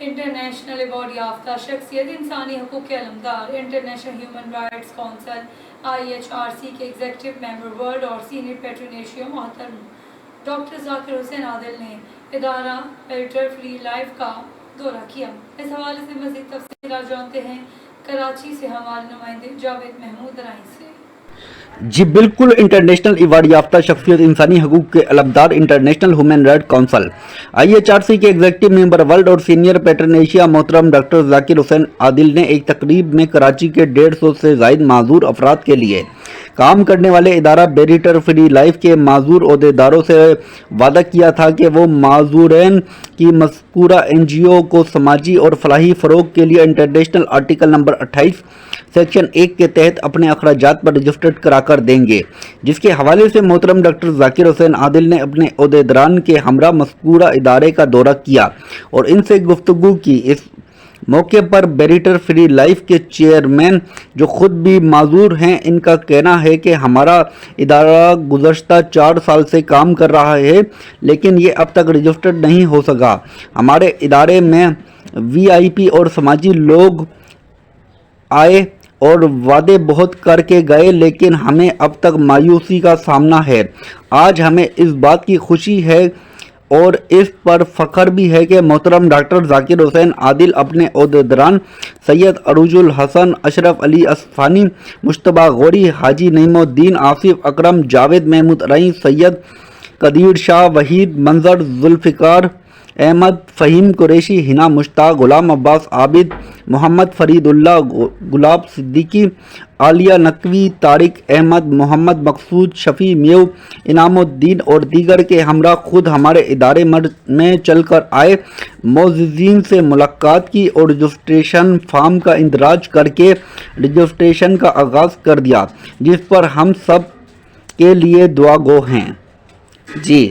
International award یافتہ شخصیت انسانی حقوق کے علمدار international human rights council IHRC کے ایگزیکٹو ممبر ورلڈ اور سینئر پیٹرونیشیو محترم ڈاکٹر ذاکر حسین عادل نے ادارہ بیٹر فری لائف کا دورہ کیا۔ اس حوالے سے مزید تفصیلات جانتے ہیں کراچی سے ہمارے نمائندے جاوید محمود رائی سے۔ جی بالکل، انٹرنیشنل ایوارڈ یافتہ شخصیت انسانی حقوق کے علمدار international human right council IHRC کے ایگزیکٹو ممبر ورلڈ اور سینئر پیٹرونیشیا محترم ڈاکٹر ذاکر حسین عادل نے ایک تقریب میں کراچی کے 150 سے زائد معذور افراد کے لیے کام کرنے والے ادارہ بیریٹر فری لائف کے معذور عہدیداروں سے وعدہ کیا تھا کہ وہ معذورین کی مذکورہ NGO کو سماجی اور فلاحی فروغ کے لیے انٹرنیشنل آرٹیکل نمبر 28 سیکشن 1 کے تحت اپنے اخراجات پر رجسٹرڈ کرا کر دیں گے، جس کے حوالے سے محترم ڈاکٹر ذاکر حسین عادل نے اپنے عہدیداران کے ہمراہ مذکورہ ادارے کا دورہ کیا اور ان سے گفتگو کی۔ اس موقع پر بیریٹر فری لائف کے چیئرمین، جو خود بھی معذور ہیں، ان کا کہنا ہے کہ ہمارا ادارہ گزشتہ 4 سال سے کام کر رہا ہے لیکن یہ اب تک رجسٹرڈ نہیں ہو سکا۔ ہمارے ادارے میں VIP اور سماجی لوگ آئے اور وعدے بہت کر کے گئے لیکن ہمیں اب تک مایوسی کا سامنا ہے۔ آج ہمیں اس بات کی خوشی ہے اور اس پر فخر بھی ہے کہ محترم ڈاکٹر ذاکر حسین عادل اپنے عہدیداران سید عروج الحسن، اشرف علی اصفہانی، مجتبیٰ غوری، حاجی نعیم الدین، آصف اکرم، جاوید محمود رائی، سید قدیر شاہ، وحید منظر، ذوالفقار احمد، فہیم قریشی، حنا مشتاق، غلام عباس عابد، محمد فرید اللہ، گلاب صدیقی، عالیہ نقوی، طارق احمد، محمد مقصود، شفیع میو، انعام الدین اور دیگر کے ہمراہ خود ہمارے ادارے میں چل کر آئے، معززین سے ملاقات کی اور رجسٹریشن فارم کا اندراج کر کے رجسٹریشن کا آغاز کر دیا، جس پر ہم سب کے لیے دعا گو ہیں۔ جی